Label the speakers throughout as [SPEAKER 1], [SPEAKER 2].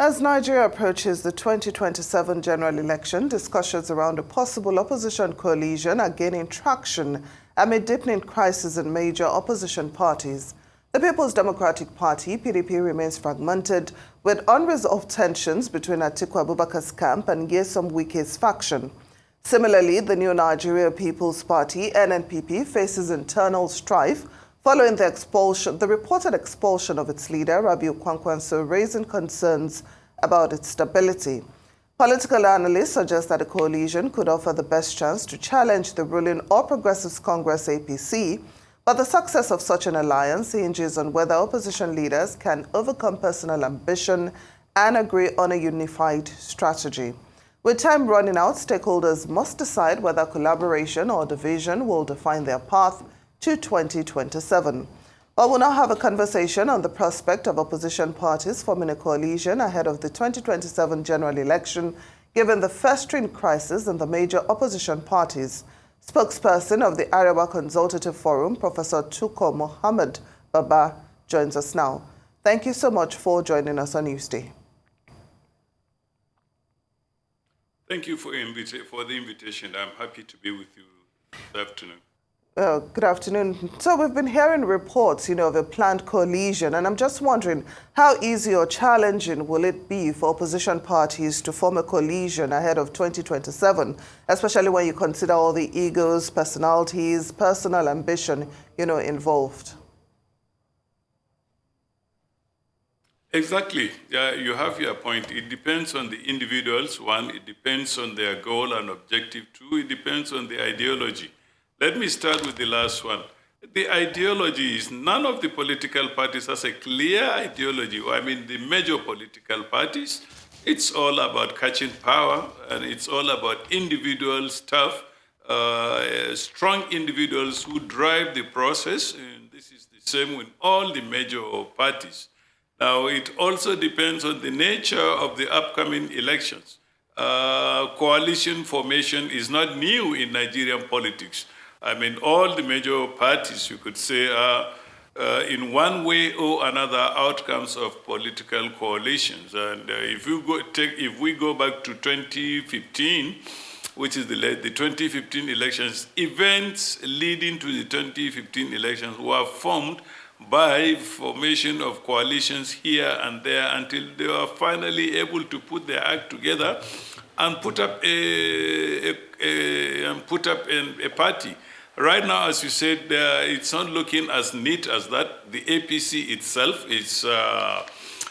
[SPEAKER 1] As Nigeria approaches the 2027 general election, discussions around a possible opposition coalition are gaining traction amid deepening crisis in major opposition parties. The People's Democratic Party, PDP, remains fragmented with unresolved tensions between Atiku Abubakar's camp and Nyesom Wike's faction. Similarly, the New Nigeria People's Party, NNPP, faces internal strife following the reported expulsion of its leader, Rabiu Kwankwanso, raising concerns about its stability. Political analysts suggest that a coalition could offer the best chance to challenge the ruling All Progressives Congress APC, but the success of such an alliance hinges on whether opposition leaders can overcome personal ambition and agree on a unified strategy. With time running out, stakeholders must decide whether collaboration or division will define their path to 2027. Well, we'll now have a conversation on the prospect of opposition parties forming a coalition ahead of the 2027 general election, given the festering crisis in the major opposition parties. Spokesperson of the Arewa Consultative Forum, Professor Tukur Mohammed-Baba, joins us now. Thank you so much for joining us on Newsday.
[SPEAKER 2] Thank you for the invitation. I'm happy to be with you this afternoon.
[SPEAKER 1] Good afternoon. So we've been hearing reports, of a planned coalition, and I'm just wondering how easy or challenging will it be for opposition parties to form a coalition ahead of 2027, especially when you consider all the egos, personalities, personal ambition, involved?
[SPEAKER 2] Exactly. You have your point. It depends on the individuals. One, it depends on their goal and objective. Two, it depends on the ideology. Let me start with the last one. The ideology is none of the political parties has a clear ideology. The major political parties, it's all about catching power, and it's all about individual stuff, strong individuals who drive the process, and this is the same with all the major parties. Now, it also depends on the nature of the upcoming elections. Coalition formation is not new in Nigerian politics. All the major parties, you could say, are in one way or another outcomes of political coalitions. And if we go back to 2015, which is the 2015 elections, events leading to the 2015 elections were formed by formation of coalitions here and there until they were finally able to put their act together and put up a party. Right now, as you said, it's not looking as neat as that. The APC itself is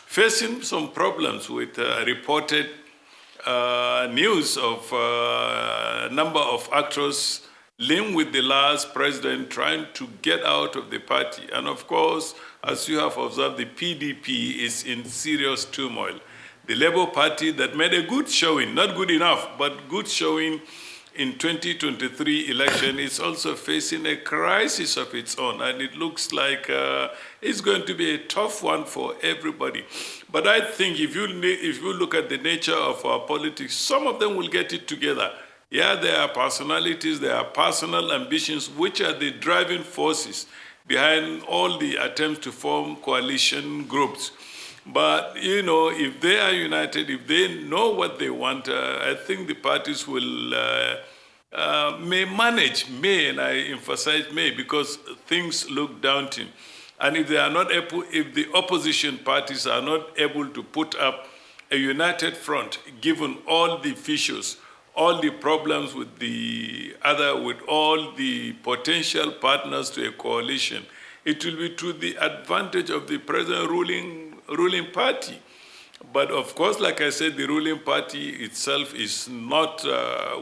[SPEAKER 2] facing some problems with reported news of a number of actors linked with the last president trying to get out of the party. And of course, as you have observed, the PDP is in serious turmoil. The Labour Party that made a good showing, not good enough, but good showing in 2023 election is also facing a crisis of its own, and it looks like it's going to be a tough one for everybody. But I think if you look at the nature of our politics, some of them will get it together. Yeah, there are personalities, there are personal ambitions, which are the driving forces behind all the attempts to form coalition groups. But, if they are united, if they know what they want, I think the parties will may, and I emphasize may, because things look daunting. And if if the opposition parties are not able to put up a united front, given all the fissures, all the problems with all the potential partners to a coalition, it will be to the advantage of the present ruling party. But of course, like I said, the ruling party itself is not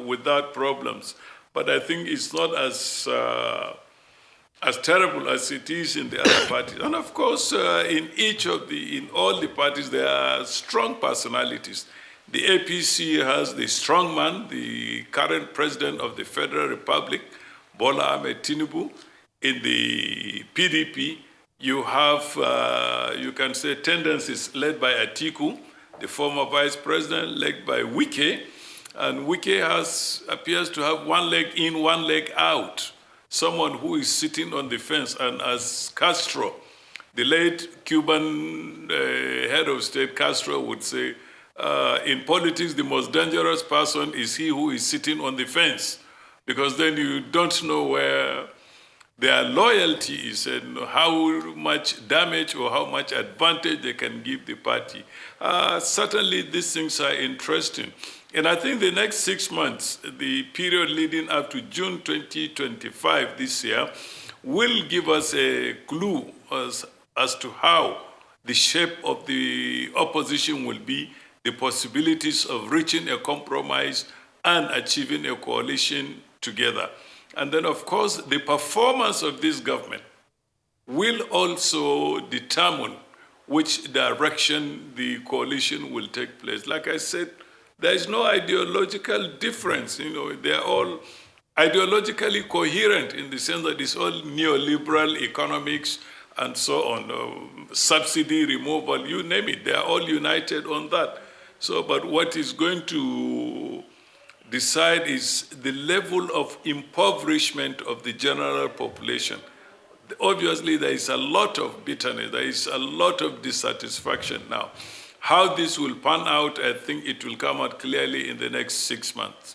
[SPEAKER 2] without problems. But I think it's not as terrible as it is in the other parties. And of course, in all the parties, there are strong personalities. The APC has the strong man, the current president of the Federal Republic, Bola Ahmed Tinubu. In the PDP, you have, you can say, tendencies led by Atiku, the former vice president, led by Wike. And Wike appears to have one leg in, one leg out. Someone who is sitting on the fence. And as Castro The late Cuban head of state, Castro, would say, in politics, the most dangerous person is he who is sitting on the fence, because then you don't know where their loyalty is and how much damage or how much advantage they can give the party. Certainly, these things are interesting. And I think the next 6 months, the period leading up to June 2025 this year, will give us a clue as to how the shape of the opposition will be, the possibilities of reaching a compromise and achieving a coalition together. And then, of course, the performance of this government will also determine which direction the coalition will take place. Like I said, there is no ideological difference. They are all ideologically coherent in the sense that it's all neoliberal economics and so on, subsidy removal, you name it. They are all united on that. So, but what is going to decide is the level of impoverishment of the general population. Obviously, there is a lot of bitterness, there is a lot of dissatisfaction now. How this will pan out, I think it will come out clearly in the next 6 months.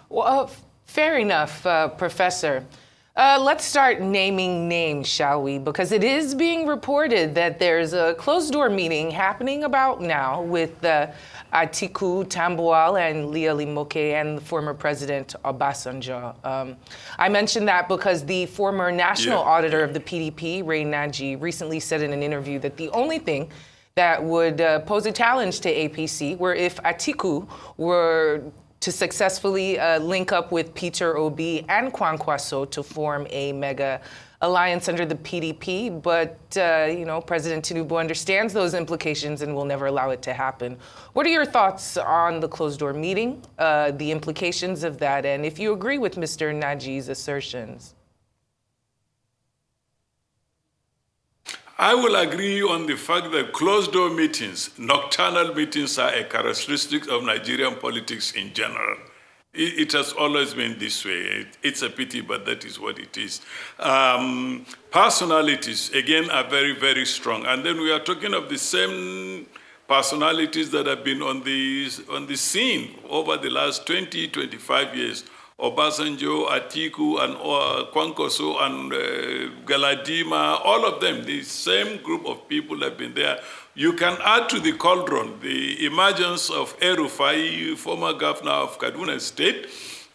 [SPEAKER 3] Well, fair enough, Professor. Let's start naming names, shall we? Because it is being reported that there's a closed-door meeting happening about now with Atiku Tambuwal and Leah Limoke and the former President Obasanjo. I mentioned that because the former national auditor of the PDP, Ray Naji, recently said in an interview that the only thing that would pose a challenge to APC were if Atiku were to successfully link up with Peter Obi and Kwankwaso to form a mega alliance under the PDP. But, President Tinubu understands those implications and will never allow it to happen. What are your thoughts on the closed-door meeting, the implications of that, and if you agree with Mr. Naji's assertions?
[SPEAKER 2] I will agree on the fact that closed-door meetings, nocturnal meetings, are a characteristic of Nigerian politics in general. It has always been this way. It's a pity, but that is what it is. Personalities, again, are very, very strong. And then we are talking of the same personalities that have been on the scene over the last 20, 25 years. Obasanjo, Atiku, and Kwankwaso, and Galadima, all of them, the same group of people have been there. You can add to the cauldron the emergence of El-Rufai, former governor of Kaduna State,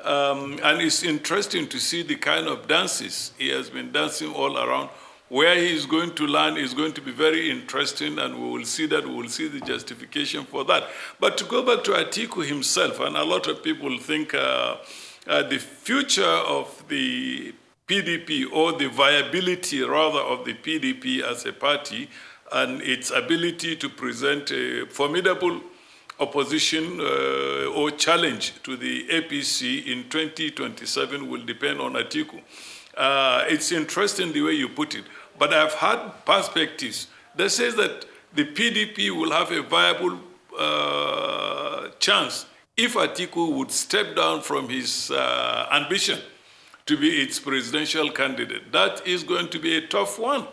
[SPEAKER 2] and it's interesting to see the kind of dances he has been dancing all around. Where he is going to land is going to be very interesting, and we will see the justification for that. But to go back to Atiku himself, and a lot of people think the future of the PDP, or the viability rather of the PDP as a party, and its ability to present a formidable opposition or challenge to the APC in 2027 will depend on Atiku. It's interesting the way you put it, but I've had perspectives that says that the PDP will have a viable chance if Atiku would step down from his ambition to be its presidential candidate. That is going to be a tough one.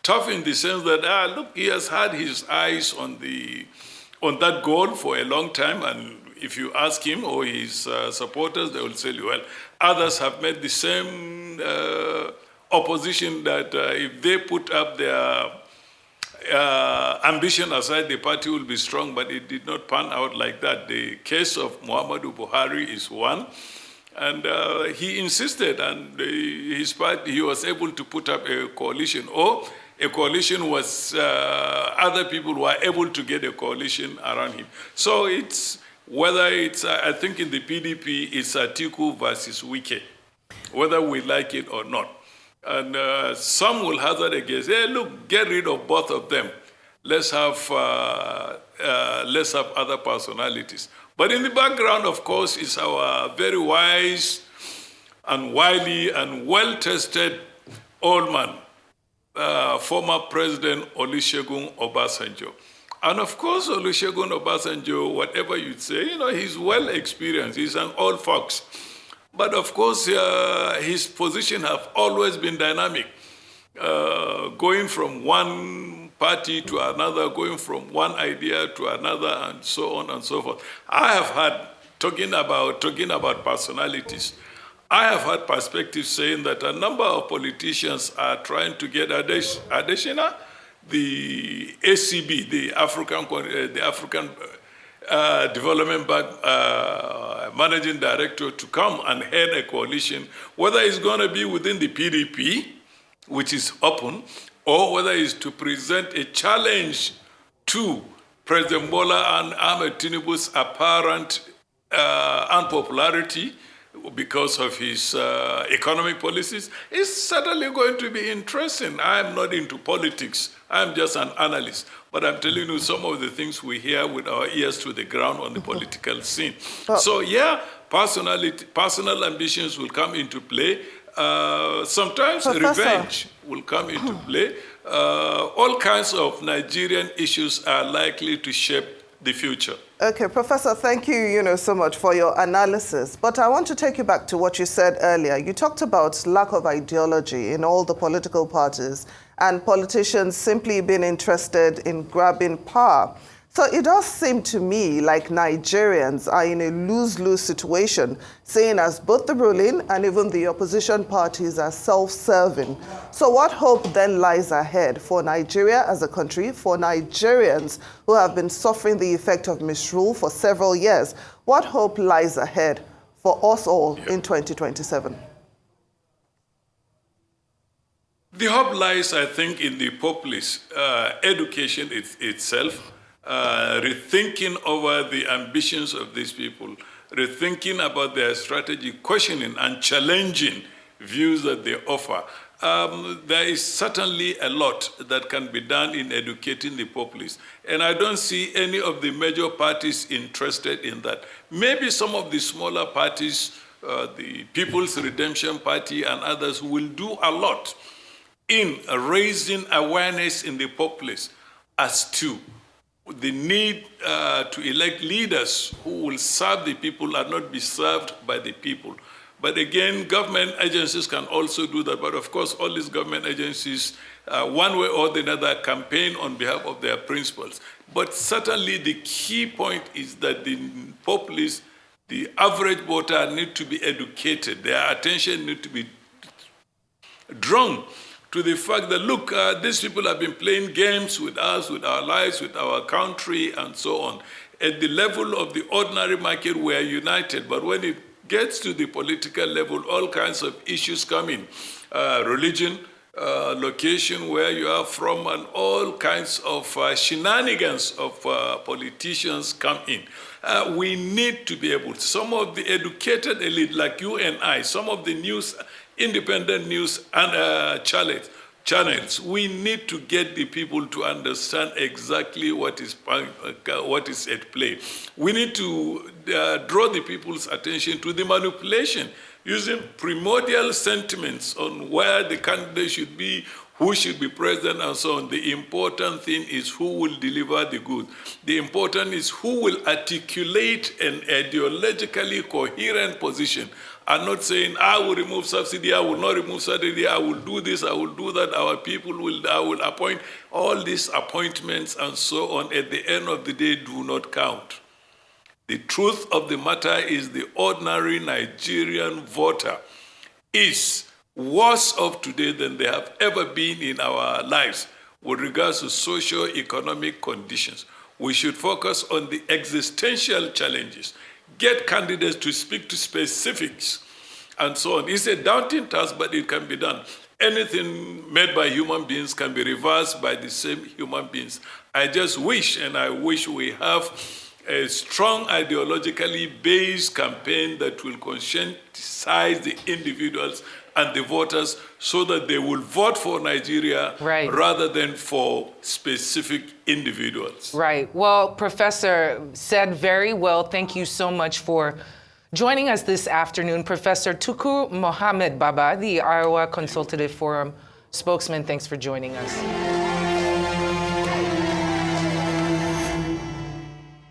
[SPEAKER 2] Tough in the sense that, look, he has had his eyes on that goal for a long time, and if you ask him or his supporters, they will tell you, well, others have made the same opposition that if they put up their ambition aside, the party will be strong, but it did not pan out like that. The case of Muhammadu-Buhari is one, and he insisted, and his party, he was able to put up a coalition, or a coalition was, other people were able to get a coalition around him. So it's, whether it's, I think in the PDP, it's Atiku versus Wike, whether we like it or not. And some will hazard a guess, hey, look, get rid of both of them. Let's have other personalities. But in the background, of course, is our very wise and wily and well-tested old man, former President Olusegun Obasanjo. And of course, Olusegun Obasanjo, whatever you say, he's well experienced. He's an old fox. But of course, his position have always been dynamic. going from one party to another, going from one idea to another, and so on and so forth. I have had, talking about personalities, I have had perspectives saying that a number of politicians are trying to get Adesina, the ACB, the African Development Bank Managing Director, to come and head a coalition, whether it's going to be within the PDP, which is open, or whether it's to present a challenge to President Bola and Ahmed Tinubu's apparent unpopularity because of his economic policies. It's certainly going to be interesting. I'm not into politics. I'm just an analyst. But I'm telling you some of the things we hear with our ears to the ground on the political scene. So yeah, personal ambitions will come into play. Sometimes
[SPEAKER 1] Professor,
[SPEAKER 2] revenge will come into play. All kinds of Nigerian issues are likely to shape the future.
[SPEAKER 1] Okay, Professor, thank you, so much for your analysis. But I want to take you back to what you said earlier. You talked about lack of ideology in all the political parties and politicians simply being interested in grabbing power. So it does seem to me like Nigerians are in a lose-lose situation, seeing as both the ruling and even the opposition parties are self-serving. So what hope then lies ahead for Nigeria as a country, for Nigerians who have been suffering the effect of misrule for several years? What hope lies ahead for us all in 2027?
[SPEAKER 2] The hope lies, I think, in the populace, education itself, rethinking over the ambitions of these people, rethinking about their strategy, questioning and challenging views that they offer. There is certainly a lot that can be done in educating the populace, and I don't see any of the major parties interested in that. Maybe some of the smaller parties, the People's Redemption Party and others, will do a lot in raising awareness in the populace as to the need to elect leaders who will serve the people and not be served by the people. But again, government agencies can also do that. But of course, all these government agencies, one way or the other, campaign on behalf of their principles. But certainly the key point is that the populace, the average voter, need to be educated. Their attention need to be drawn to the fact that, look, these people have been playing games with us, with our lives, with our country, and so on. At the level of the ordinary market, we are united. But when it gets to the political level, all kinds of issues come in. Religion, location, where you are from, and all kinds of shenanigans of politicians come in. We need to be able to, some of the educated elite like you and I, some of the news, independent news and channels, we need to get the people to understand exactly what is at play. We need to draw the people's attention to the manipulation using primordial sentiments on where the candidate should be, who should be president, and so on. The important thing is who will deliver the goods. The important is who will articulate an ideologically coherent position, and not saying, I will remove subsidy, I will not remove subsidy, I will do this, I will do that, our people will, I will appoint. All these appointments and so on, at the end of the day, do not count. The truth of the matter is the ordinary Nigerian voter is worse off today than they have ever been in our lives with regards to socio-economic conditions. We should focus on the existential challenges, get candidates to speak to specifics, and so on. It's a daunting task, but it can be done. Anything made by human beings can be reversed by the same human beings. I just wish, and I wish we have a strong ideologically based campaign that will conscientize the individuals and the voters so that they will vote for Nigeria rather than for specific individuals.
[SPEAKER 3] Right. Well, Professor said very well. Thank you so much for joining us this afternoon. Professor Tukur Mohammed-Baba, the Iowa Consultative Forum spokesman, thanks for joining us.